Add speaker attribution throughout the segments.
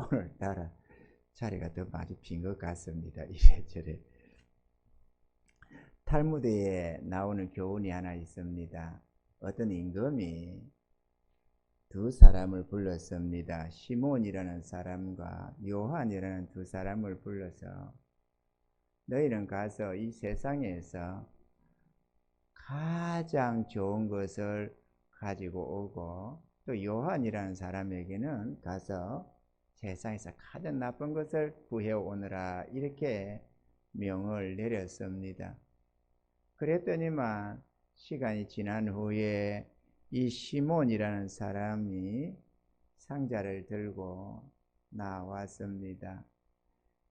Speaker 1: 오늘따라 자리가 더 많이 빈 것 같습니다. 이래저래. 탈무드에 나오는 교훈이 하나 있습니다. 어떤 임금이 두 사람을 불렀습니다. 시몬이라는 사람과 요한이라는 두 사람을 불러서 너희는 가서 이 세상에서 가장 좋은 것을 가지고 오고, 또 요한이라는 사람에게는 가서 세상에서 가장 나쁜 것을 구해 오느라, 이렇게 명을 내렸습니다. 그랬더니만 시간이 지난 후에 이 시몬이라는 사람이 상자를 들고 나왔습니다.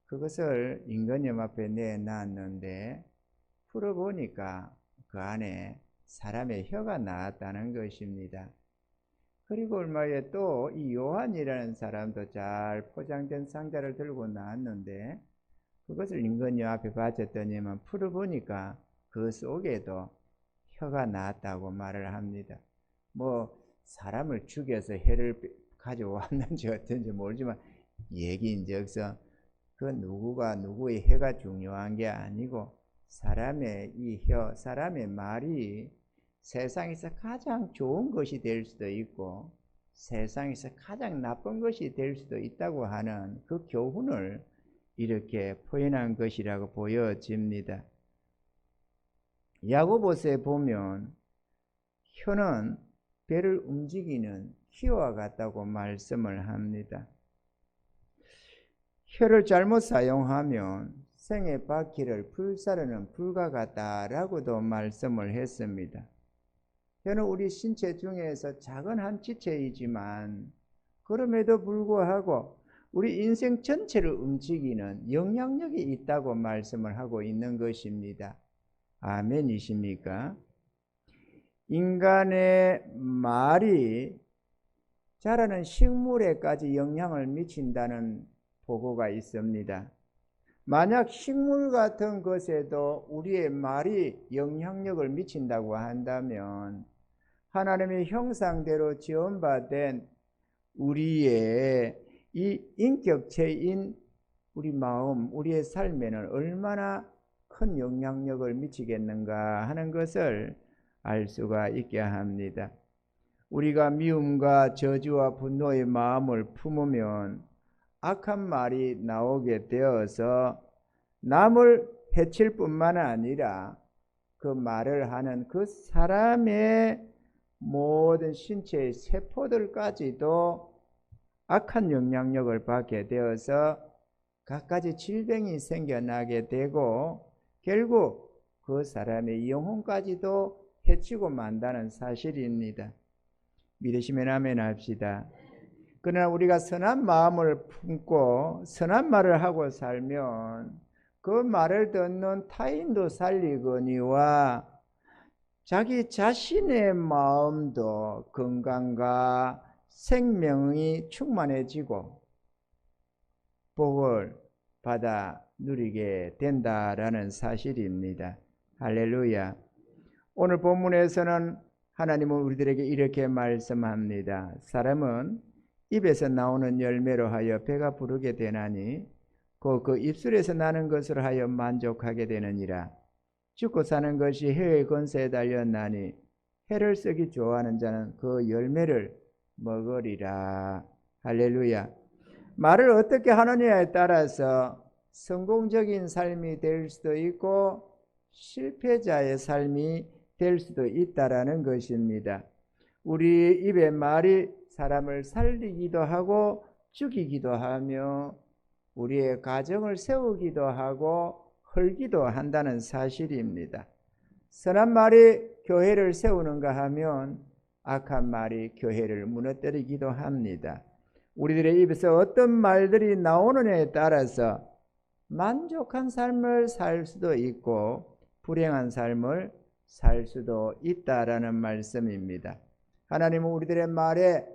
Speaker 1: 그것을 임금님 앞에 내놨는데 풀어보니까 그 안에 사람의 혀가 나왔다는 것입니다. 그리고 얼마 후에 또 이 요한이라는 사람도 잘 포장된 상자를 들고 나왔는데 그것을 임금님 앞에 바쳤더니만 풀어보니까 그 속에도 혀가 나왔다고 말을 합니다. 뭐 사람을 죽여서 혀를 가져왔는지 어떤지 모르지만 얘기인즉슨 그 누구가 누구의 혀가 중요한 게 아니고 사람의 이 혀, 사람의 말이 세상에서 가장 좋은 것이 될 수도 있고 세상에서 가장 나쁜 것이 될 수도 있다고 하는 그 교훈을 이렇게 표현한 것이라고 보여집니다. 야고보서에 보면 혀는 배를 움직이는 키와 같다고 말씀을 합니다. 혀를 잘못 사용하면 생의 바퀴를 불사르는 불과 같다라고도 말씀을 했습니다. 혀는 우리 신체 중에서 작은 한 지체이지만 그럼에도 불구하고 우리 인생 전체를 움직이는 영향력이 있다고 말씀을 하고 있는 것입니다. 아멘이십니까? 인간의 말이 자라는 식물에까지 영향을 미친다는 보고가 있습니다. 만약 식물 같은 것에도 우리의 말이 영향력을 미친다고 한다면 하나님의 형상대로 지음받은 우리의 이 인격체인 우리 마음, 우리의 삶에는 얼마나 큰 영향력을 미치겠는가 하는 것을 알 수가 있게 합니다. 우리가 미움과 저주와 분노의 마음을 품으면 악한 말이 나오게 되어서 남을 해칠 뿐만 아니라 그 말을 하는 그 사람의 모든 신체의 세포들까지도 악한 영향력을 받게 되어서 갖가지 질병이 생겨나게 되고 결국 그 사람의 영혼까지도 해치고 만다는 사실입니다. 믿으시면 아멘 합시다. 그러나 우리가 선한 마음을 품고 선한 말을 하고 살면 그 말을 듣는 타인도 살리거니와 자기 자신의 마음도 건강과 생명이 충만해지고 복을 받아 누리게 된다라는 사실입니다. 할렐루야. 오늘 본문에서는 하나님은 우리들에게 이렇게 말씀합니다. 사람은 입에서 나오는 열매로 하여 배가 부르게 되나니 그 입술에서 나는 것을 하여 만족하게 되느니라. 죽고 사는 것이 혀의 권세에 달렸나니 혀를 쓰기 좋아하는 자는 그 열매를 먹으리라. 할렐루야. 말을 어떻게 하느냐에 따라서 성공적인 삶이 될 수도 있고 실패자의 삶이 될 수도 있다라는 것입니다. 우리 입의 말이 사람을 살리기도 하고 죽이기도 하며 우리의 가정을 세우기도 하고 헐기도 한다는 사실입니다. 선한 말이 교회를 세우는가 하면 악한 말이 교회를 무너뜨리기도 합니다. 우리들의 입에서 어떤 말들이 나오느냐에 따라서 만족한 삶을 살 수도 있고 불행한 삶을 살 수도 있다라는 말씀입니다. 하나님은 우리들의 말에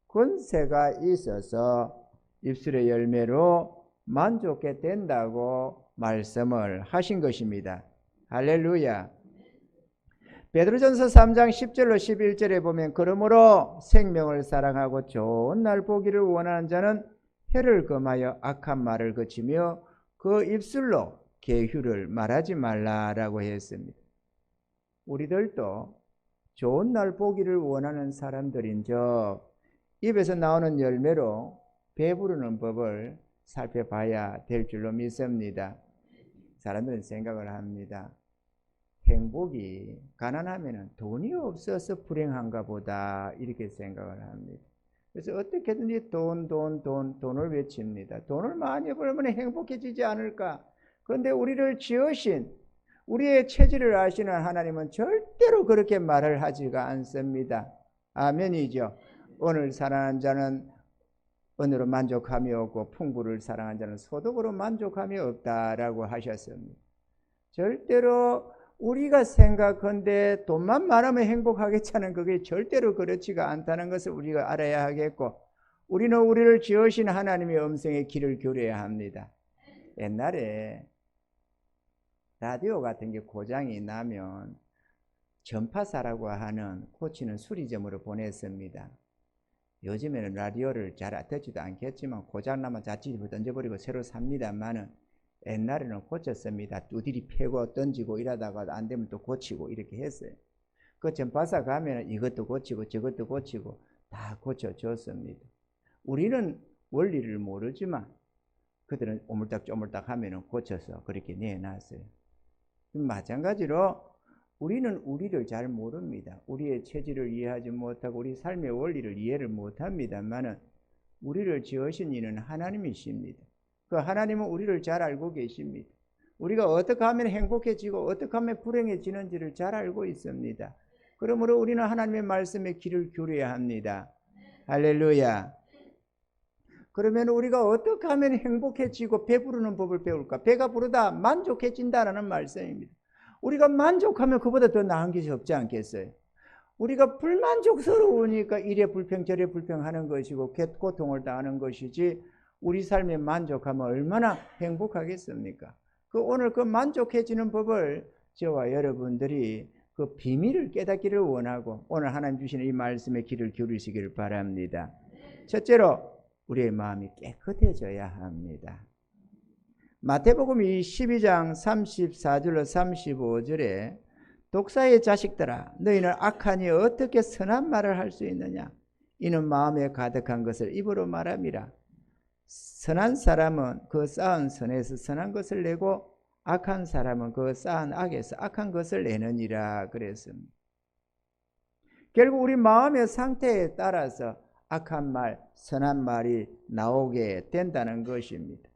Speaker 1: 권세가 있어서 입술의 열매로 만족게 된다고 말씀을 하신 것입니다. 할렐루야. 베드로전서 3장 10절로 11절에 보면 그러므로 생명을 사랑하고 좋은 날 보기를 원하는 자는 혀를 금하여 악한 말을 그치며 그 입술로 계휴를 말하지 말라라고 했습니다. 우리들도 좋은 날 보기를 원하는 사람들인즉 입에서 나오는 열매로 배부르는 법을 살펴봐야 될 줄로 믿습니다. 사람들은 생각을 합니다. 행복이 가난하면 돈이 없어서 불행한가 보다 이렇게 생각을 합니다. 그래서 어떻게든지 돈을 외칩니다. 돈을 많이 벌면 행복해지지 않을까? 그런데 우리를 지으신 우리의 체질을 아시는 하나님은 절대로 그렇게 말을 하지가 않습니다. 아멘이죠. 오늘 사랑하는 자는 은으로 만족함이 없고 풍부를 사랑하는 자는 소득으로 만족함이 없다라고 하셨습니다. 절대로 우리가 생각한데 돈만 많으면 행복하겠다는 그게 절대로 그렇지가 않다는 것을 우리가 알아야 하겠고, 우리는 우리를 지으신 하나님의 음성에 귀를 기울여야 합니다. 옛날에 라디오 같은 게 고장이 나면 전파사라고 하는 고치는 수리점으로 보냈습니다. 요즘에는 라디오를 잘 듣지도 않겠지만 고장나면 자칫 던져버리고 새로 삽니다만은 옛날에는 고쳤습니다. 두드리 패고 던지고 이러다가 안 되면 또 고치고 이렇게 했어요. 그 전파사 가면 이것도 고치고 저것도 고치고 다 고쳐줬습니다. 우리는 원리를 모르지만 그들은 오물딱조물딱 하면 고쳐서 그렇게 내놨어요. 마찬가지로 우리는 우리를 잘 모릅니다. 우리의 체질을 이해하지 못하고 우리 삶의 원리를 이해를 못합니다만은 우리를 지으신 이는 하나님이십니다. 그 하나님은 우리를 잘 알고 계십니다. 우리가 어떻게 하면 행복해지고 어떻게 하면 불행해지는지를 잘 알고 있습니다. 그러므로 우리는 하나님의 말씀에 귀를 기울여야 합니다. 할렐루야. 그러면 우리가 어떻게 하면 행복해지고 배부르는 법을 배울까? 배가 부르다 만족해진다라는 말씀입니다. 우리가 만족하면 그보다 더 나은 것이 없지 않겠어요? 우리가 불만족스러우니까 이래 불평 저래 불평하는 것이고 고통을 당하는 것이지, 우리 삶에 만족하면 얼마나 행복하겠습니까? 오늘 그 만족해지는 법을 저와 여러분들이 그 비밀을 깨닫기를 원하고 오늘 하나님 주시는 이 말씀에 귀를 기울이시기를 바랍니다. 첫째로 우리의 마음이 깨끗해져야 합니다. 마태복음 12장 34절로 35절에 독사의 자식들아 너희는 악하니 어떻게 선한 말을 할 수 있느냐? 이는 마음에 가득한 것을 입으로 말함이라. 선한 사람은 그 쌓은 선에서 선한 것을 내고 악한 사람은 그 쌓은 악에서 악한 것을 내느니라 그랬습니다. 결국 우리 마음의 상태에 따라서 악한 말, 선한 말이 나오게 된다는 것입니다.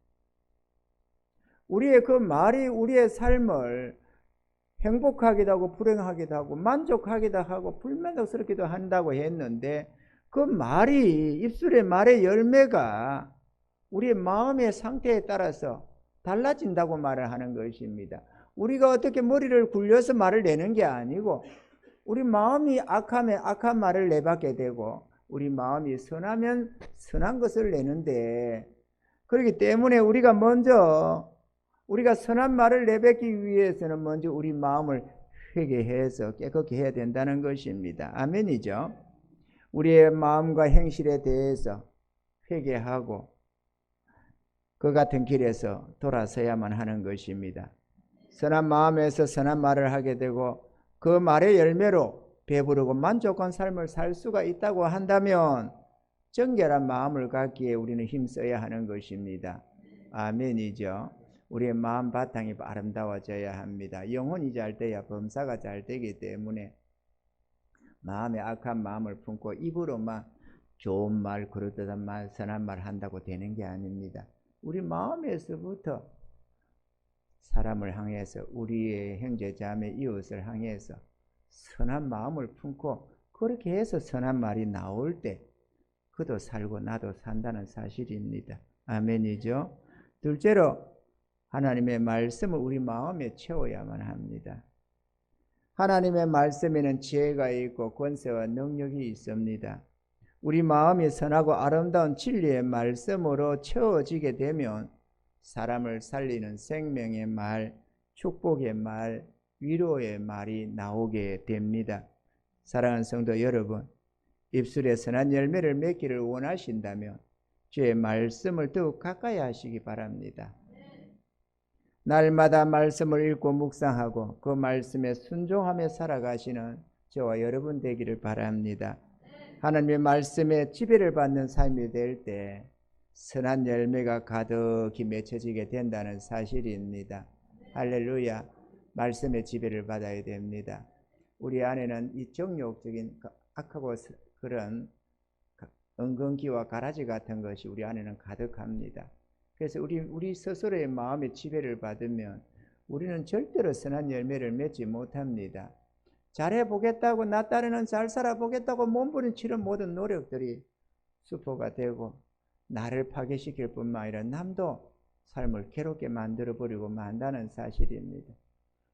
Speaker 1: 우리의 그 말이 우리의 삶을 행복하기도 하고 불행하기도 하고 만족하기도 하고 불만족스럽기도 한다고 했는데, 그 말이 입술의 말의 열매가 우리의 마음의 상태에 따라서 달라진다고 말을 하는 것입니다. 우리가 어떻게 머리를 굴려서 말을 내는 게 아니고 우리 마음이 악하면 악한 말을 내받게 되고 우리 마음이 선하면 선한 것을 내는데, 그렇기 때문에 우리가 선한 말을 내뱉기 위해서는 먼저 우리 마음을 회개해서 깨끗게 해야 된다는 것입니다. 아멘이죠. 우리의 마음과 행실에 대해서 회개하고 그 같은 길에서 돌아서야만 하는 것입니다. 선한 마음에서 선한 말을 하게 되고 그 말의 열매로 배부르고 만족한 삶을 살 수가 있다고 한다면 정결한 마음을 갖기에 우리는 힘써야 하는 것입니다. 아멘이죠. 우리의 마음 바탕이 아름다워져야 합니다. 영혼이 잘 돼야 범사가 잘 되기 때문에 마음에 악한 마음을 품고 입으로만 좋은 말, 그럴듯한 말, 선한 말 한다고 되는 게 아닙니다. 우리 마음에서부터 사람을 향해서, 우리의 형제자매 이웃을 향해서 선한 마음을 품고 그렇게 해서 선한 말이 나올 때 그도 살고 나도 산다는 사실입니다. 아멘이죠. 둘째로 하나님의 말씀을 우리 마음에 채워야만 합니다. 하나님의 말씀에는 지혜가 있고 권세와 능력이 있습니다. 우리 마음이 선하고 아름다운 진리의 말씀으로 채워지게 되면 사람을 살리는 생명의 말, 축복의 말, 위로의 말이 나오게 됩니다. 사랑하는 성도 여러분, 입술에 선한 열매를 맺기를 원하신다면 주의 말씀을 더욱 가까이 하시기 바랍니다. 날마다 말씀을 읽고 묵상하고 그 말씀에 순종하며 살아가시는 저와 여러분 되기를 바랍니다. 하나님의 말씀에 지배를 받는 삶이 될 때 선한 열매가 가득히 맺혀지게 된다는 사실입니다. 할렐루야. 말씀의 지배를 받아야 됩니다. 우리 안에는 이 정욕적인 악하고 그런 은근기와 가라지 같은 것이 우리 안에는 가득합니다. 그래서 우리 스스로의 마음의 지배를 받으면 우리는 절대로 선한 열매를 맺지 못합니다. 잘해보겠다고, 나 딴에는 잘 살아보겠다고 몸부림치는 모든 노력들이 수포가 되고 나를 파괴시킬 뿐만 아니라 남도 삶을 괴롭게 만들어버리고 만다는 사실입니다.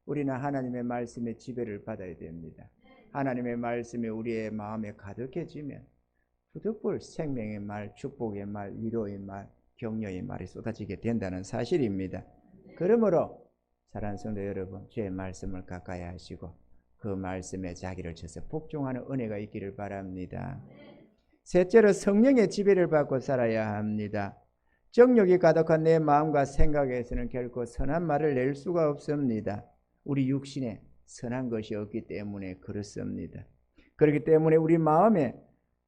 Speaker 1: 우리는 하나님의 말씀의 지배를 받아야 됩니다. 하나님의 말씀이 우리의 마음에 가득해지면 부득불 생명의 말, 축복의 말, 위로의 말, 격려의 말이 쏟아지게 된다는 사실입니다. 그러므로 사랑하는 성도 여러분, 주의 말씀을 가까이 하시고 그 말씀에 자기를 쳐서 복종하는 은혜가 있기를 바랍니다. 셋째로 성령의 지배를 받고 살아야 합니다. 정욕이 가득한 내 마음과 생각에서는 결코 선한 말을 낼 수가 없습니다. 우리 육신에 선한 것이 없기 때문에 그렇습니다. 그렇기 때문에 우리 마음에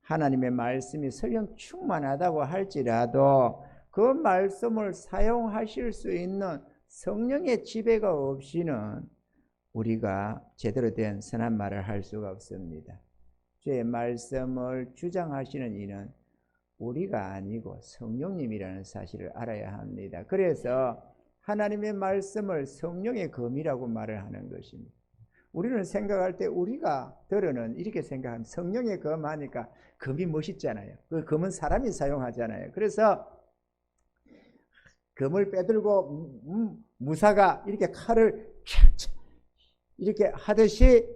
Speaker 1: 하나님의 말씀이 설령 충만하다고 할지라도 그 말씀을 사용하실 수 있는 성령의 지배가 없이는 우리가 제대로 된 선한 말을 할 수가 없습니다. 주의 말씀을 주장하시는 이는 우리가 아니고 성령님이라는 사실을 알아야 합니다. 그래서 하나님의 말씀을 성령의 검이라고 말을 하는 것입니다. 우리는 생각할 때 우리가 들어는 이렇게 생각하면 성령의 검 하니까 검이 멋있잖아요. 그 검은 사람이 사용하잖아요. 그래서 검을 빼들고 무사가 이렇게 칼을 이렇게 하듯이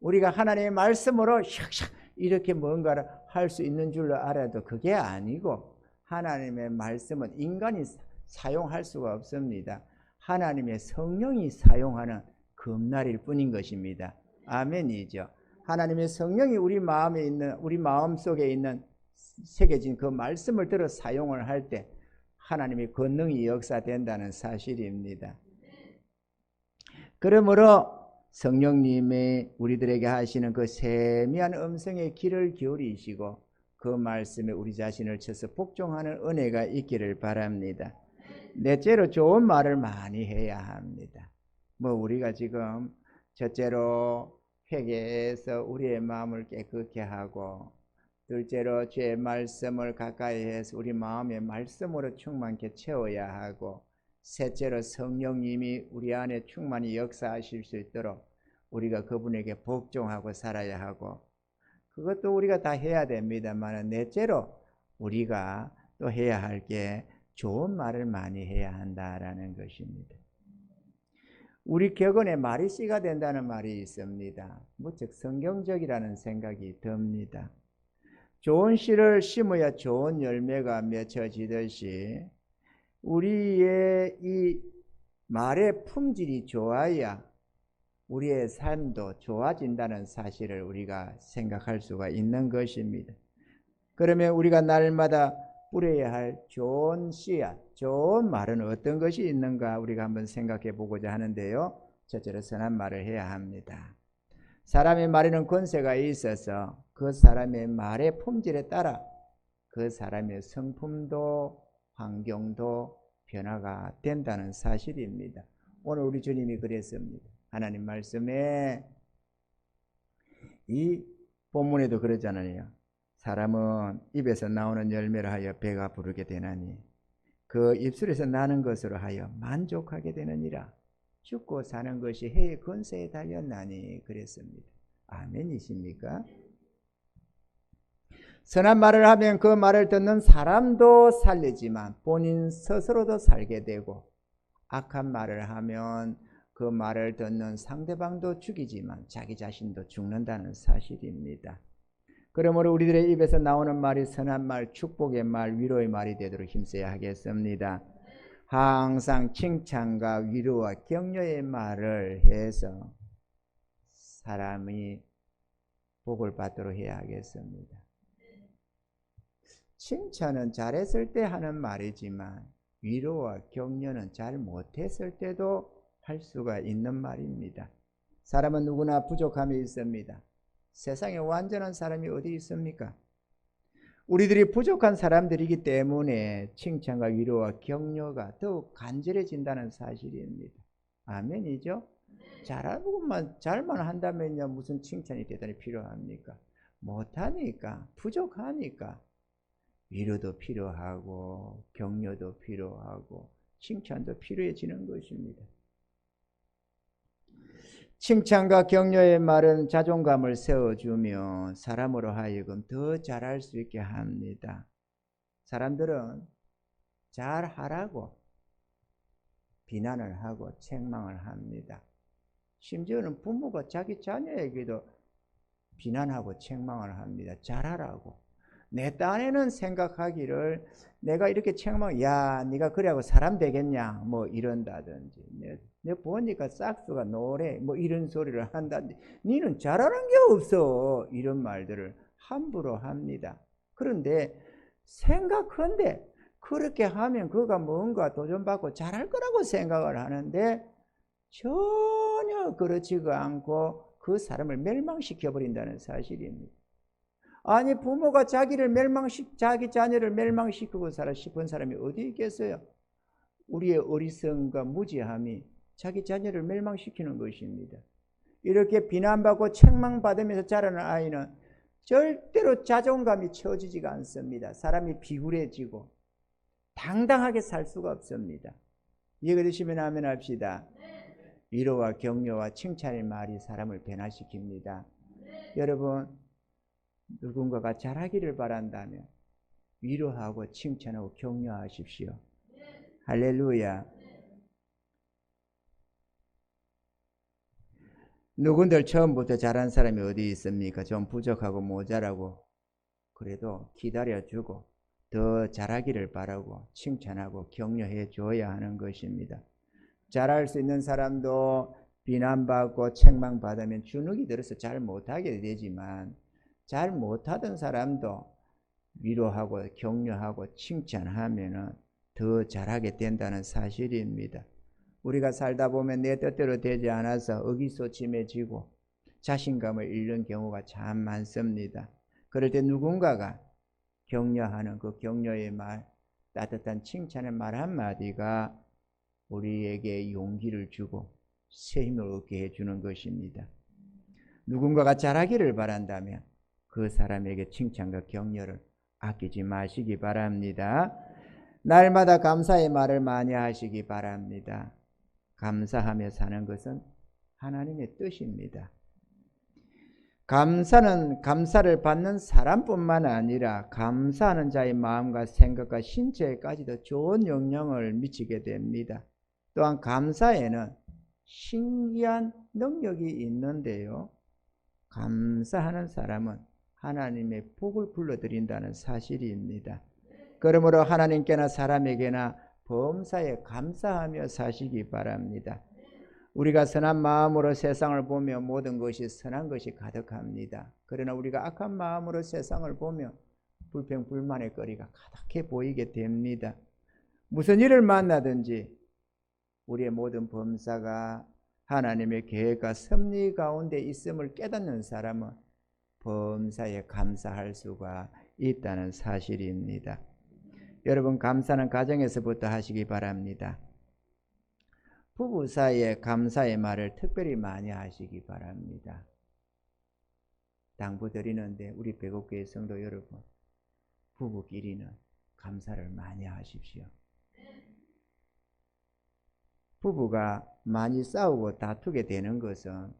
Speaker 1: 우리가 하나님의 말씀으로 샥샥 이렇게 뭔가를 할 수 있는 줄로 알아도 그게 아니고 하나님의 말씀은 인간이 사용할 수가 없습니다. 하나님의 성령이 사용하는 검날일 뿐인 것입니다. 아멘이죠. 하나님의 성령이 우리 마음에 있는, 우리 마음 속에 있는 새겨진 그 말씀을 들어 사용을 할 때 하나님의 권능이 역사된다는 사실입니다. 그러므로 성령님이 우리들에게 하시는 그 세미한 음성에 귀를 기울이시고 그 말씀에 우리 자신을 쳐서 복종하는 은혜가 있기를 바랍니다. 넷째로 좋은 말을 많이 해야 합니다. 우리가 지금 첫째로 회개해서 우리의 마음을 깨끗게 하고, 둘째로 주의 말씀을 가까이 해서 우리 마음의 말씀으로 충만케 채워야 하고, 셋째로 성령님이 우리 안에 충만히 역사하실 수 있도록 우리가 그분에게 복종하고 살아야 하고, 그것도 우리가 다 해야 됩니다만, 넷째로 우리가 또 해야 할 게 좋은 말을 많이 해야 한다라는 것입니다. 우리 격언에 말이 씨가 된다는 말이 있습니다. 무척 성경적이라는 생각이 듭니다. 좋은 씨를 심어야 좋은 열매가 맺혀지듯이 우리의 이 말의 품질이 좋아야 우리의 삶도 좋아진다는 사실을 우리가 생각할 수가 있는 것입니다. 그러면 우리가 날마다 뿌려야 할 좋은 씨앗, 좋은 말은 어떤 것이 있는가 우리가 한번 생각해 보고자 하는데요. 첫째로 선한 말을 해야 합니다. 사람의 말에는 권세가 있어서 그 사람의 말의 품질에 따라 그 사람의 성품도 환경도 변화가 된다는 사실입니다. 오늘 우리 주님이 그랬습니다. 하나님 말씀에 이 본문에도 그러잖아요. 사람은 입에서 나오는 열매를 하여 배가 부르게 되나니 그 입술에서 나는 것으로 하여 만족하게 되느니라. 죽고 사는 것이 해의 권세에 달렸나니 그랬습니다. 아멘이십니까? 선한 말을 하면 그 말을 듣는 사람도 살리지만 본인 스스로도 살게 되고, 악한 말을 하면 그 말을 듣는 상대방도 죽이지만 자기 자신도 죽는다는 사실입니다. 그러므로 우리들의 입에서 나오는 말이 선한 말, 축복의 말, 위로의 말이 되도록 힘써야 하겠습니다. 항상 칭찬과 위로와 격려의 말을 해서 사람이 복을 받도록 해야 하겠습니다. 칭찬은 잘했을 때 하는 말이지만 위로와 격려는 잘 못했을 때도 할 수가 있는 말입니다. 사람은 누구나 부족함이 있습니다. 세상에 완전한 사람이 어디 있습니까? 우리들이 부족한 사람들이기 때문에 칭찬과 위로와 격려가 더욱 간절해진다는 사실입니다. 아멘이죠? 잘만 한다면요, 무슨 칭찬이 대단히 필요합니까? 못하니까, 부족하니까 위로도 필요하고 격려도 필요하고 칭찬도 필요해지는 것입니다. 칭찬과 격려의 말은 자존감을 세워주며 사람으로 하여금 더 잘할 수 있게 합니다. 사람들은 잘하라고 비난을 하고 책망을 합니다. 심지어는 부모가 자기 자녀에게도 비난하고 책망을 합니다. 잘하라고. 내 딴에는 생각하기를 내가 이렇게 책망, 야, 네가 그래하고 사람 되겠냐, 뭐 이런다든지, 내 보니까 싹수가 노래, 뭐 이런 소리를 한다든지, 니는 잘하는 게 없어, 이런 말들을 함부로 합니다. 그런데 생각한데 그렇게 하면 그가 뭔가 도전받고 잘할 거라고 생각을 하는데 전혀 그렇지가 않고 그 사람을 멸망시켜 버린다는 사실입니다. 아니, 부모가 자기 자녀를 멸망시키고 살아 싶은 사람이 어디 있겠어요? 우리의 어리석음과 무지함이 자기 자녀를 멸망시키는 것입니다. 이렇게 비난받고 책망받으면서 자라는 아이는 절대로 자존감이 채워지지가 않습니다. 사람이 비굴해지고 당당하게 살 수가 없습니다. 이해되시면 아멘 합시다. 위로와 격려와 칭찬의 말이 사람을 변화시킵니다. 여러분, 누군가가 잘하기를 바란다면 위로하고 칭찬하고 격려하십시오. 할렐루야. 누군들 처음부터 잘한 사람이 어디 있습니까? 좀 부족하고 모자라고 그래도 기다려주고 더 잘하기를 바라고 칭찬하고 격려해 줘야 하는 것입니다. 잘할 수 있는 사람도 비난받고 책망받으면 주눅이 들어서 잘 못하게 되지만 잘 못하던 사람도 위로하고 격려하고 칭찬하면 더 잘하게 된다는 사실입니다. 우리가 살다 보면 내 뜻대로 되지 않아서 의기소침해지고 자신감을 잃는 경우가 참 많습니다. 그럴 때 누군가가 격려하는 그 격려의 말, 따뜻한 칭찬의 말 한마디가 우리에게 용기를 주고 새 힘을 얻게 해주는 것입니다. 누군가가 잘하기를 바란다면 그 사람에게 칭찬과 격려를 아끼지 마시기 바랍니다. 날마다 감사의 말을 많이 하시기 바랍니다. 감사하며 사는 것은 하나님의 뜻입니다. 감사를 받는 사람뿐만 아니라 감사하는 자의 마음과 생각과 신체에까지도 좋은 영향을 미치게 됩니다. 또한 감사에는 신기한 능력이 있는데요. 감사하는 사람은 하나님의 복을 불러들인다는 사실입니다. 그러므로 하나님께나 사람에게나 범사에 감사하며 사시기 바랍니다. 우리가 선한 마음으로 세상을 보며 모든 것이 선한 것이 가득합니다. 그러나 우리가 악한 마음으로 세상을 보며 불평, 불만의 거리가 가득해 보이게 됩니다. 무슨 일을 만나든지 우리의 모든 범사가 하나님의 계획과 섭리 가운데 있음을 깨닫는 사람은 범사에 감사할 수가 있다는 사실입니다. 여러분, 감사는 가정에서부터 하시기 바랍니다. 부부 사이에 감사의 말을 특별히 많이 하시기 바랍니다. 당부드리는데 우리 백옥교회 성도 여러분, 부부끼리는 감사를 많이 하십시오. 부부가 많이 싸우고 다투게 되는 것은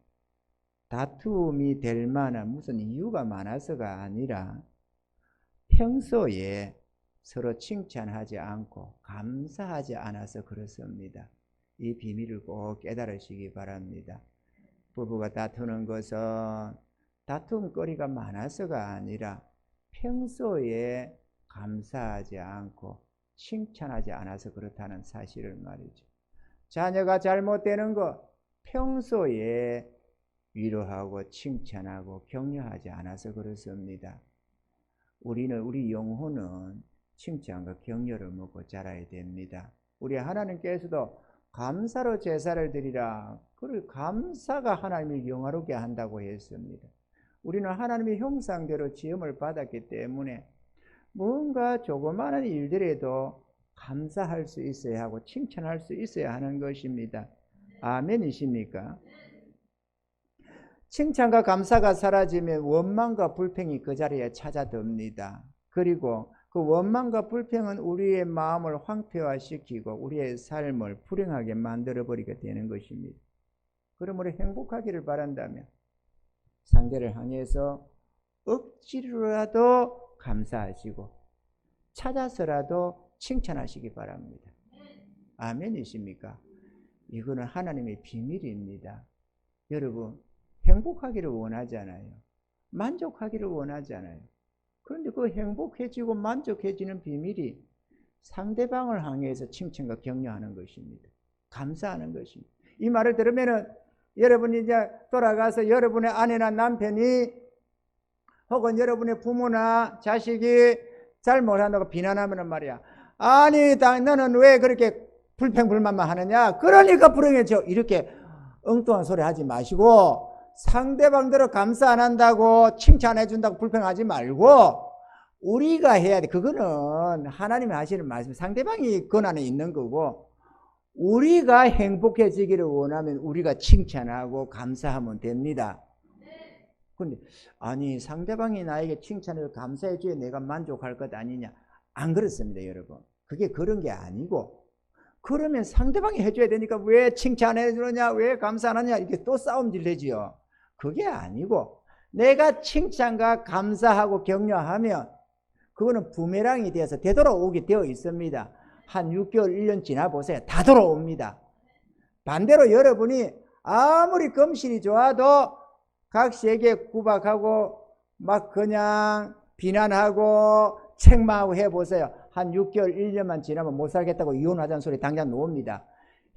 Speaker 1: 다툼이 될 만한 무슨 이유가 많아서가 아니라 평소에 서로 칭찬하지 않고 감사하지 않아서 그렇습니다. 이 비밀을 꼭 깨달으시기 바랍니다. 부부가 다투는 것은 다툼거리가 많아서가 아니라 평소에 감사하지 않고 칭찬하지 않아서 그렇다는 사실을 말이죠. 자녀가 잘못되는 것, 평소에 위로하고 칭찬하고 격려하지 않아서 그렇습니다. 우리 영혼은 칭찬과 격려를 먹고 자라야 됩니다. 우리 하나님께서도 감사로 제사를 드리라. 그리고 감사가 하나님을 영화롭게 한다고 했습니다. 우리는 하나님의 형상대로 지음을 받았기 때문에 뭔가 조그마한 일들에도 감사할 수 있어야 하고 칭찬할 수 있어야 하는 것입니다. 아멘이십니까? 칭찬과 감사가 사라지면 원망과 불평이 그 자리에 찾아듭니다. 그리고 그 원망과 불평은 우리의 마음을 황폐화시키고 우리의 삶을 불행하게 만들어버리게 되는 것입니다. 그러므로 행복하기를 바란다면 상대를 향해서 억지로라도 감사하시고 찾아서라도 칭찬하시기 바랍니다. 아멘이십니까? 이거는 하나님의 비밀입니다. 여러분, 행복하기를 원하잖아요. 만족하기를 원하잖아요. 그런데 그 행복해지고 만족해지는 비밀이 상대방을 향해서 칭찬과 격려하는 것입니다. 감사하는 것입니다. 이 말을 들으면은 여러분이 이제 돌아가서 여러분의 아내나 남편이 혹은 여러분의 부모나 자식이 잘못한다고 비난하면 말이야. 아니, 너는 왜 그렇게 불평불만만 하느냐? 그러니까 불행해져. 이렇게 엉뚱한 소리 하지 마시고 상대방대로 감사 안 한다고 칭찬해 준다고 불평하지 말고 우리가 해야 돼. 그거는 하나님이 하시는 말씀, 상대방이 권한에 있는 거고 우리가 행복해지기를 원하면 우리가 칭찬하고 감사하면 됩니다. 근데 아니, 상대방이 나에게 칭찬을 감사해 줘야 내가 만족할 것 아니냐? 안 그렇습니다, 여러분. 그게 그런 게 아니고, 그러면 상대방이 해줘야 되니까 왜 칭찬해 주느냐, 왜 감사 안 하냐, 이렇게 또 싸움질 내지요. 그게 아니고 내가 칭찬과 감사하고 격려하면 그거는 부메랑이 되어서 되돌아오게 되어 있습니다. 한 6개월, 1년 지나 보세요. 다 돌아옵니다. 반대로 여러분이 아무리 검실이 좋아도 각시에게 구박하고 막 그냥 비난하고 책망하고 해보세요. 한 6개월, 1년만 지나면 못 살겠다고 이혼하자는 소리 당장 놓습니다.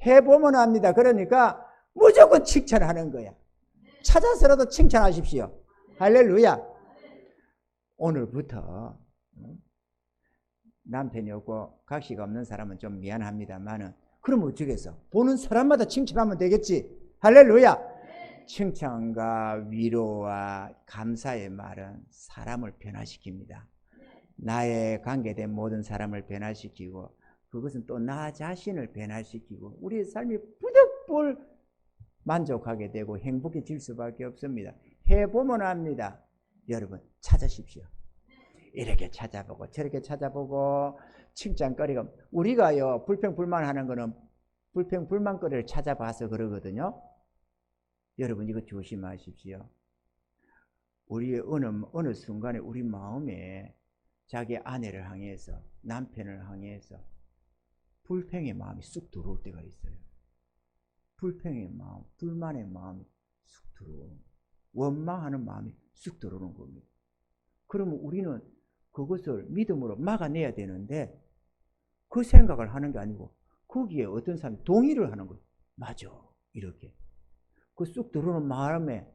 Speaker 1: 해보면 압니다. 그러니까 무조건 칭찬하는 거야. 찾아서라도 칭찬하십시오. 할렐루야. 오늘부터 남편이 없고 각시가 없는 사람은 좀 미안합니다만은 그럼 어쩌겠어? 보는 사람마다 칭찬하면 되겠지. 할렐루야. 칭찬과 위로와 감사의 말은 사람을 변화시킵니다. 나의 관계된 모든 사람을 변화시키고 그것은 또 나 자신을 변화시키고 우리의 삶이 부득불 만족하게 되고 행복해질 수밖에 없습니다. 해보면 압니다. 여러분 찾으십시오. 이렇게 찾아보고 저렇게 찾아보고 칭찬거리가 우리가요 불평불만하는 거는 불평불만거리를 찾아봐서 그러거든요. 여러분 이거 조심하십시오. 우리의 어느 순간에 우리 마음에 자기 아내를 향해서 남편을 향해서 불평의 마음이 쑥 들어올 때가 있어요. 불평의 마음, 불만의 마음이 쑥 들어오는, 원망하는 마음이 쑥 들어오는 겁니다. 그러면 우리는 그것을 믿음으로 막아내야 되는데 그 생각을 하는 게 아니고 거기에 어떤 사람이 동의를 하는 거예요. 맞아, 이렇게. 그 쑥 들어오는 마음에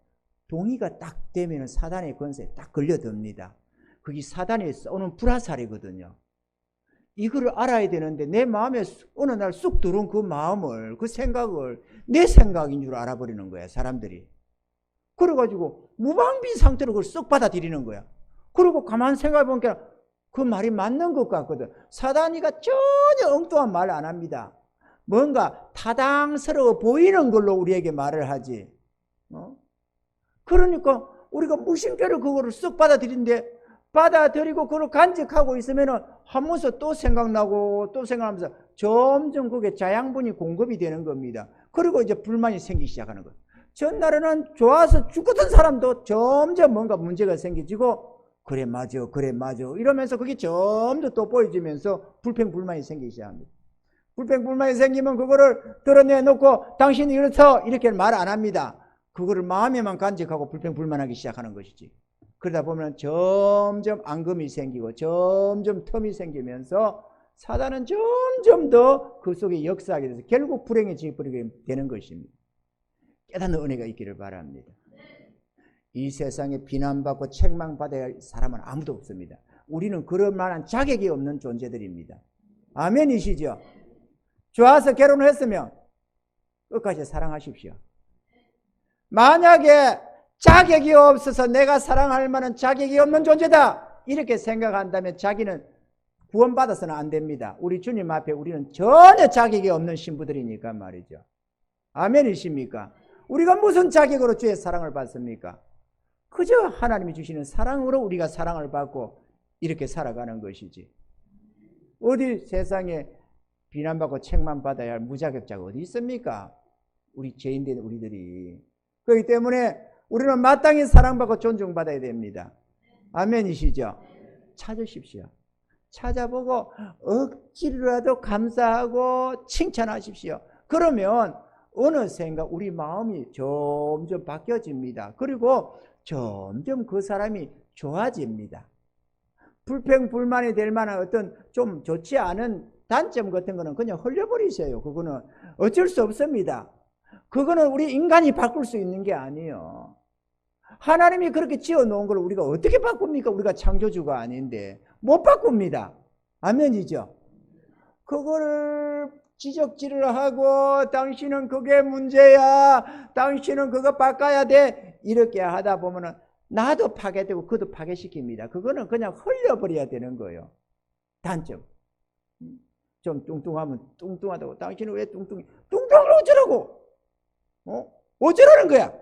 Speaker 1: 동의가 딱 되면 사단의 권세에 딱 걸려듭니다. 그게 사단이 쏘는 불화살이거든요. 이거를 알아야 되는데 내 마음에 어느 날 쑥 들어온 그 마음을, 그 생각을 내 생각인 줄 알아버리는 거야, 사람들이. 그래가지고 무방비 상태로 그걸 쏙 받아들이는 거야. 그리고 가만 생각해 보니까 그 말이 맞는 것 같거든. 사단이가 전혀 엉뚱한 말 안 합니다. 뭔가 타당스러워 보이는 걸로 우리에게 말을 하지. 그러니까 우리가 무심결에 그거를 쏙 받아들이고 그걸 간직하고 있으면은 하면서 또 생각나고 또 생각하면서 점점 그게 자양분이 공급이 되는 겁니다. 그리고 이제 불만이 생기기 시작하는 거예요. 전날에는 좋아서 죽었던 사람도 점점 뭔가 문제가 생기지고 그래 맞아 이러면서 그게 점점 또 보여지면서 불평불만이 생기기 시작합니다. 불평불만이 생기면 그거를 드러내놓고 당신이 이렇다 이렇게 말 안 합니다. 그거를 마음에만 간직하고 불평불만하기 시작하는 것이지. 그러다 보면 점점 앙금이 생기고 점점 텀이 생기면서 사단은 점점 더 그 속에 역사하게 돼서 결국 불행해지게 되는 것입니다. 깨닫는 은혜가 있기를 바랍니다. 이 세상에 비난받고 책망받아야 할 사람은 아무도 없습니다. 우리는 그럴 만한 자격이 없는 존재들입니다. 아멘이시죠? 좋아서 결혼을 했으면 끝까지 사랑하십시오. 만약에 자격이 없어서 내가 사랑할 만한 자격이 없는 존재다 이렇게 생각한다면 자기는 구원받아서는 안 됩니다. 우리 주님 앞에 우리는 전혀 자격이 없는 신부들이니까 말이죠. 아멘이십니까? 우리가 무슨 자격으로 주의 사랑을 받습니까? 그저 하나님이 주시는 사랑으로 우리가 사랑을 받고 이렇게 살아가는 것이지. 어디 세상에 비난받고 책만 받아야 할 무자격자가 어디 있습니까? 우리 죄인된 우리들이. 그렇기 때문에 우리는 마땅히 사랑받고 존중받아야 됩니다. 아멘이시죠? 찾으십시오. 찾아보고 억지로라도 감사하고 칭찬하십시오. 그러면 어느샌가 우리 마음이 점점 바뀌어집니다. 그리고 점점 그 사람이 좋아집니다. 불평불만이 될 만한 어떤 좀 좋지 않은 단점 같은 거는 그냥 흘려버리세요. 그거는 어쩔 수 없습니다. 그거는 우리 인간이 바꿀 수 있는 게 아니에요. 하나님이 그렇게 지어놓은 걸 우리가 어떻게 바꿉니까? 우리가 창조주가 아닌데 못 바꿉니다. 아멘이죠? 그거를 지적질을 하고 당신은 그게 문제야, 당신은 그거 바꿔야 돼 이렇게 하다 보면은 나도 파괴되고 그도 파괴시킵니다. 그거는 그냥 흘려버려야 되는 거예요. 단점. 좀 뚱뚱하면 뚱뚱하다고. 당신은 왜 뚱뚱해? 뚱뚱하면 어쩌라고? 어쩌라는 거야?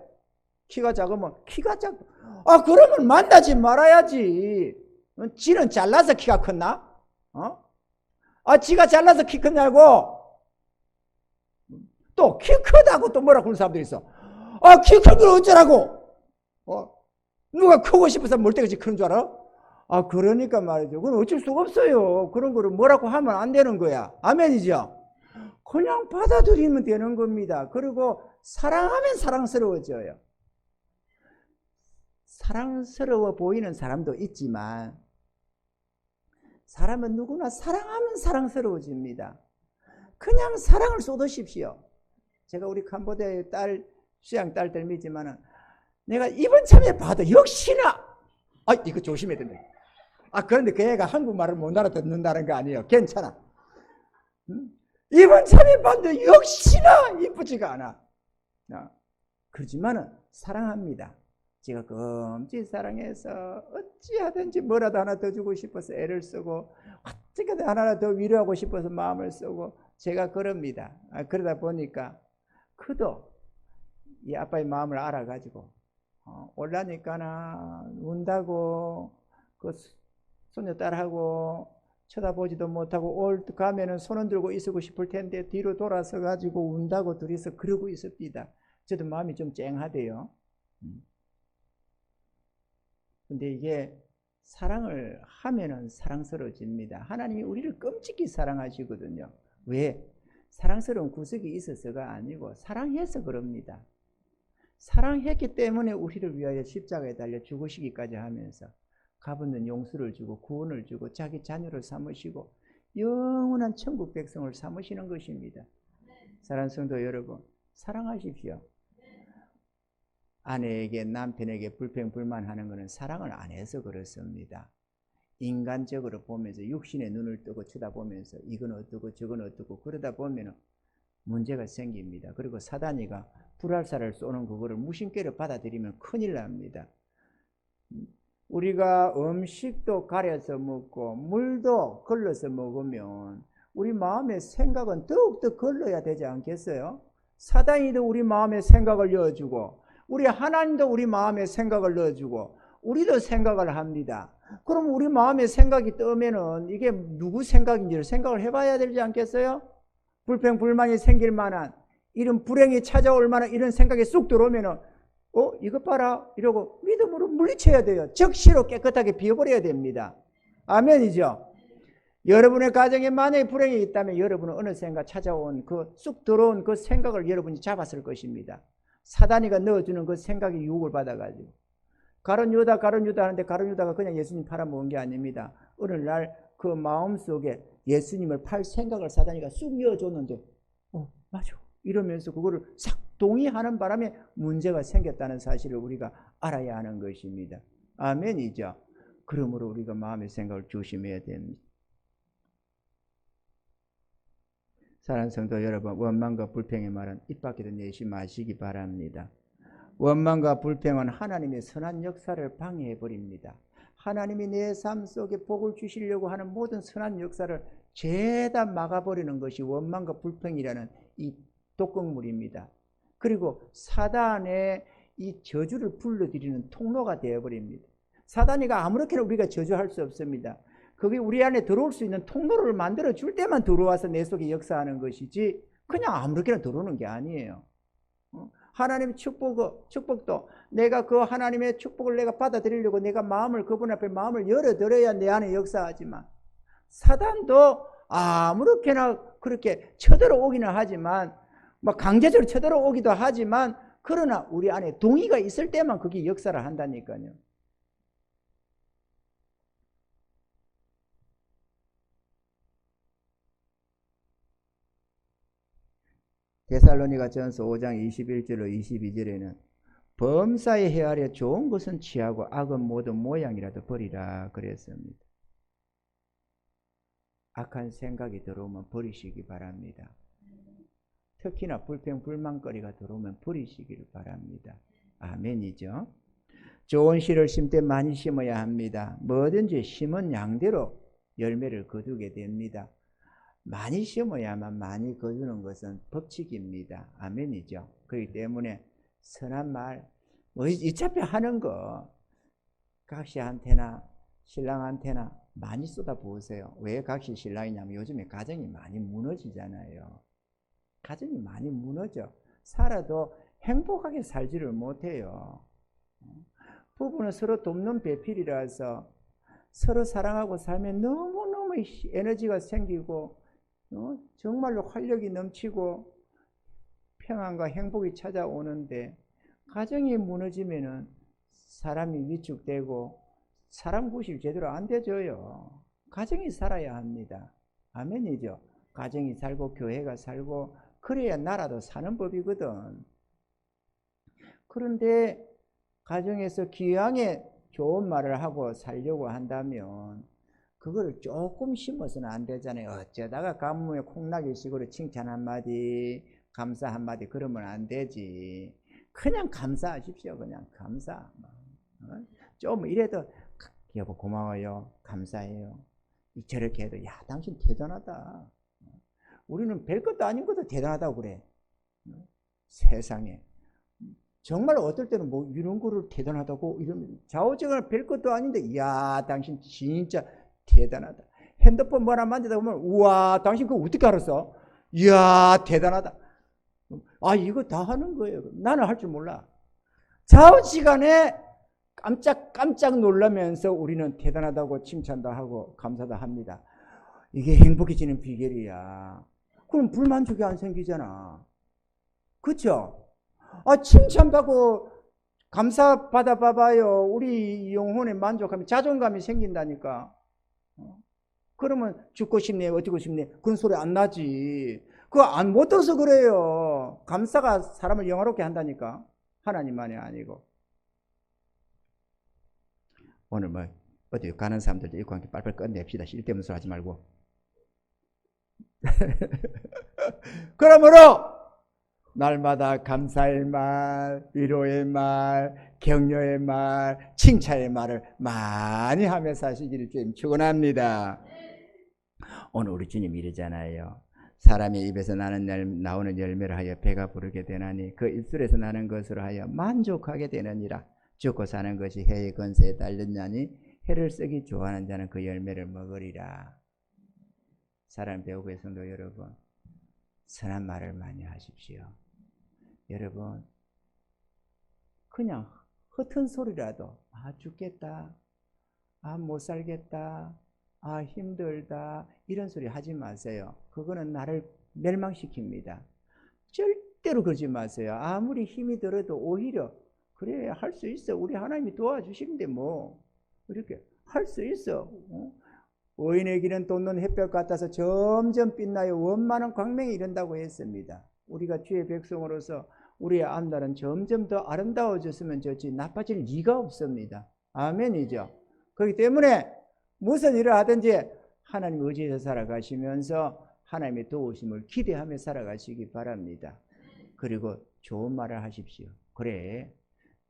Speaker 1: 키가 작으면 키가 작고. 아, 그러면 만나지 말아야지. 지는 잘나서 키가 컸나? 아, 지가 잘나서 키 컸냐고? 또 키 크다고 또 뭐라 그러는 사람도 있어. 아, 키 큰 걸 어쩌라고? 누가 크고 싶어서 멀때같이 크는 줄 알아? 아, 그러니까 말이죠. 그건 어쩔 수가 없어요. 그런 거를 뭐라고 하면 안 되는 거야. 아멘이죠? 그냥 받아들이면 되는 겁니다. 그리고 사랑하면 사랑스러워져요. 사랑스러워 보이는 사람도 있지만 사람은 누구나 사랑하면 사랑스러워집니다. 그냥 사랑을 쏟으십시오. 제가 우리 캄보디아의 수양 딸들 믿지만은 내가 이번 참에 봐도 역시나 이거 조심해야 된다. 그런데 그 애가 한국말을 못 알아듣는다는 거 아니에요. 괜찮아. 이번 참에 봐도 역시나 이쁘지가 않아. 그렇지만은 사랑합니다. 제가 검지 사랑해서 어찌하든지 뭐라도 하나 더 주고 싶어서 애를 쓰고 어떻게든 하나 더 위로하고 싶어서 마음을 쓰고 제가 그럽니다. 그러다 보니까 그도 이 아빠의 마음을 알아가지고 올라니까나 운다고 그 손녀딸하고 쳐다보지도 못하고 가면은 손은 들고 있고 싶을 텐데 뒤로 돌아서 가지고 운다고 둘이서 그러고 있습니다. 저도 마음이 좀 쨍하대요. 근데 이게 사랑을 하면은 사랑스러워집니다. 하나님이 우리를 끔찍히 사랑하시거든요. 왜? 사랑스러운 구석이 있어서가 아니고 사랑해서 그럽니다. 사랑했기 때문에 우리를 위하여 십자가에 달려 죽으시기까지 하면서 값없는 용서를 주고 구원을 주고 자기 자녀를 삼으시고 영원한 천국 백성을 삼으시는 것입니다. 사랑하는 성도 여러분, 사랑하십시오. 아내에게 남편에게 불평불만하는 것은 사랑을 안 해서 그렇습니다. 인간적으로 보면서 육신의 눈을 뜨고 쳐다보면서 이건 어떻고 저건 어떻고 그러다 보면 문제가 생깁니다. 그리고 사단이가 불알살을 쏘는 그거를 무심결에 받아들이면 큰일 납니다. 우리가 음식도 가려서 먹고 물도 걸러서 먹으면 우리 마음의 생각은 더욱더 걸러야 되지 않겠어요? 사단이도 우리 마음에 생각을 넣어주고 우리 하나님도 우리 마음에 생각을 넣어주고 우리도 생각을 합니다. 그럼 우리 마음에 생각이 뜨면은 이게 누구 생각인지를 생각을 해봐야 되지 않겠어요? 불평불만이 생길 만한 이런 불행이 찾아올 만한 이런 생각이 쑥 들어오면은 이것 봐라 이러고 믿음으로 물리쳐야 돼요. 적시로 깨끗하게 비워버려야 됩니다. 아멘이죠? 여러분의 가정에 만약에 불행이 있다면 여러분은 어느샌가 찾아온 그 쑥 들어온 그 생각을 여러분이 잡았을 것입니다. 사단이가 넣어주는 그 생각이 유혹을 받아가지고 가룟 유다 하는데 가룟 유다가 그냥 예수님 팔아먹은 게 아닙니다. 어느 날 그 마음속에 예수님을 팔 생각을 사단이가 쑥 넣어줬는데 맞아 이러면서 그거를 싹 동의하는 바람에 문제가 생겼다는 사실을 우리가 알아야 하는 것입니다. 아멘이죠. 그러므로 우리가 마음의 생각을 조심해야 됩니다. 사랑하는 성도 여러분, 원망과 불평의 말은 입 밖에도 내지 마시기 바랍니다. 원망과 불평은 하나님의 선한 역사를 방해해버립니다. 하나님이 내 삶 속에 복을 주시려고 하는 모든 선한 역사를 죄다 막아버리는 것이 원망과 불평이라는 이 독극물입니다. 그리고 사단의 이 저주를 불러들이는 통로가 되어버립니다. 사단이가 아무렇게나 우리가 저주할 수 없습니다. 그게 우리 안에 들어올 수 있는 통로를 만들어 줄 때만 들어와서 내 속에 역사하는 것이지 그냥 아무렇게나 들어오는 게 아니에요. 하나님의 축복도 내가 그 하나님의 축복을 내가 받아들이려고 내가 마음을 그분 앞에 마음을 열어드려야 내 안에 역사하지만 사단도 아무렇게나 그렇게 쳐들어오기는 하지만 막 강제적으로 쳐들어오기도 하지만 그러나 우리 안에 동의가 있을 때만 그게 역사를 한다니까요. 데살로니가전서 5장 21절로 22절에는 범사에 헤아려 좋은 것은 취하고 악은 모든 모양이라도 버리라 그랬습니다. 악한 생각이 들어오면 버리시기 바랍니다. 특히나 불평 불만거리가 들어오면 버리시기를 바랍니다. 아멘이죠. 좋은 씨를 심되 많이 심어야 합니다. 뭐든지 심은 양대로 열매를 거두게 됩니다. 많이 심어야만 많이 거두는 것은 법칙입니다. 아멘이죠. 그렇기 때문에 선한 말, 어차피 하는 거 각시한테나 신랑한테나 많이 쏟아부으세요. 왜 각시 신랑이냐면 요즘에 가정이 많이 무너지잖아요. 가정이 많이 무너져. 살아도 행복하게 살지를 못해요. 부부는 서로 돕는 배필이라서 서로 사랑하고 살면 너무너무 에너지가 생기고 정말로 활력이 넘치고 평안과 행복이 찾아오는데 가정이 무너지면은 사람이 위축되고 사람 구실 제대로 안 되져요. 가정이 살아야 합니다. 아멘이죠. 가정이 살고 교회가 살고 그래야 나라도 사는 법이거든. 그런데 가정에서 기왕에 좋은 말을 하고 살려고 한다면 그거를 조금 심어서는 안 되잖아요. 어쩌다가 가뭄에 콩나기식으로 칭찬 한마디 감사 한마디 그러면 안 되지. 그냥 감사하십시오. 그냥 감사. 좀 이래도 여보 고마워요. 감사해요. 저렇게 해도 야 당신 대단하다. 우리는 별것도 아닌 것도 대단하다고 그래. 세상에. 정말 어떨 때는 뭐 이런 거를 대단하다고 이러면 좌우지간에 별것도 아닌데 야 당신 진짜 대단하다. 핸드폰 뭐 하나 만지다 보면 우와 당신 그거 어떻게 알았어? 이야 대단하다. 아 이거 다 하는 거예요. 나는 할 줄 몰라. 좌우지간에 깜짝 놀라면서 우리는 대단하다고 칭찬도 하고 감사도 합니다. 이게 행복해지는 비결이야. 그럼 불만족이 안 생기잖아. 그렇죠? 칭찬받고 감사 받아봐봐요. 우리 영혼에 만족하면 자존감이 생긴다니까. 그러면 죽고 싶네 어떻게 싶네 그런 소리 안 나지. 그거 못 들어서 그래요. 감사가 사람을 영화롭게 한다니까. 하나님만이 아니고. 오늘 뭐 어디 가는 사람들도 있고 함께 빨리빨리 끝냅시다. 쓸데없는 소리 하지 말고. 그러므로 날마다 감사의 말, 위로의 말, 격려의 말, 칭찬의 말을 많이 하며 사시기를 주님 축원합니다. 오늘 우리 주님 이러잖아요. 사람의 입에서 나오는 열매를 하여 배가 부르게 되나니 그 입술에서 나는 것으로 하여 만족하게 되느니라. 죽고 사는 것이 해의 권세에 달렸냐니 해를 쓰기 좋아하는 자는 그 열매를 먹으리라. 사랑 배우고의 성도 여러분, 선한 말을 많이 하십시오. 여러분, 그냥 허튼 소리라도 죽겠다, 못 살겠다, 힘들다 이런 소리 하지 마세요. 그거는 나를 멸망시킵니다. 절대로 그러지 마세요. 아무리 힘이 들어도 오히려 그래 할 수 있어. 우리 하나님이 도와주시는데 뭐 이렇게 할 수 있어. 의인의 길은 돋는 햇볕 같아서 점점 빛나요 원만한 광명이 이른다고 했습니다. 우리가 주의 백성으로서 우리의 앞날은 점점 더 아름다워졌으면 좋지 나빠질 리가 없습니다. 아멘이죠. 그렇기 때문에 무슨 일을 하든지 하나님 의지해서 살아가시면서 하나님의 도우심을 기대하며 살아가시기 바랍니다. 그리고 좋은 말을 하십시오. 그래,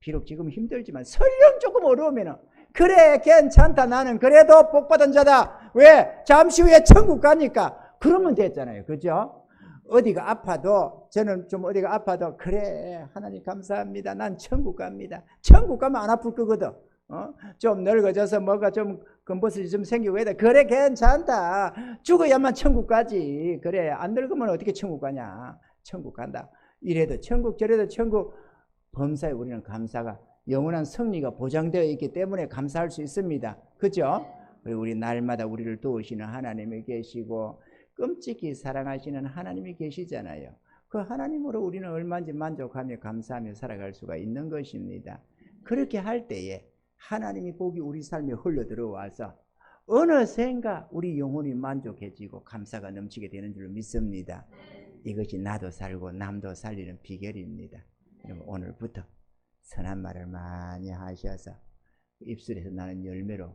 Speaker 1: 비록 지금 힘들지만 설령 조금 어려우면 그래 괜찮다, 나는 그래도 복받은 자다. 왜? 잠시 후에 천국 가니까. 그러면 됐잖아요. 그죠? 어디가 아파도, 저는 좀 어디가 아파도 그래 하나님 감사합니다, 난 천국 갑니다. 천국 가면 안 아플 거거든. 좀 늙어져서 뭐가 좀 검버섯이 좀 생기고 해도 그래 괜찮다, 죽어야만 천국 가지. 그래 안 늙으면 어떻게 천국 가냐. 천국 간다. 이래도 천국 저래도 천국. 범사에 우리는 감사가, 영원한 승리가 보장되어 있기 때문에 감사할 수 있습니다. 그죠? 그리고 우리 날마다 우리를 도우시는 하나님이 계시고 끔찍히 사랑하시는 하나님이 계시잖아요. 그 하나님으로 우리는 얼마든지 만족하며 감사하며 살아갈 수가 있는 것입니다. 그렇게 할 때에 하나님의 복이 우리 삶에 흘러 들어와서 어느샌가 우리 영혼이 만족해지고 감사가 넘치게 되는 줄 믿습니다. 이것이 나도 살고 남도 살리는 비결입니다. 여러분, 오늘부터 선한 말을 많이 하셔서 입술에서 나는 열매로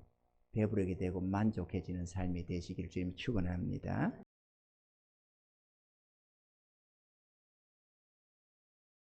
Speaker 1: 배부르게 되고 만족해지는 삶이 되시기를 주님 축원합니다.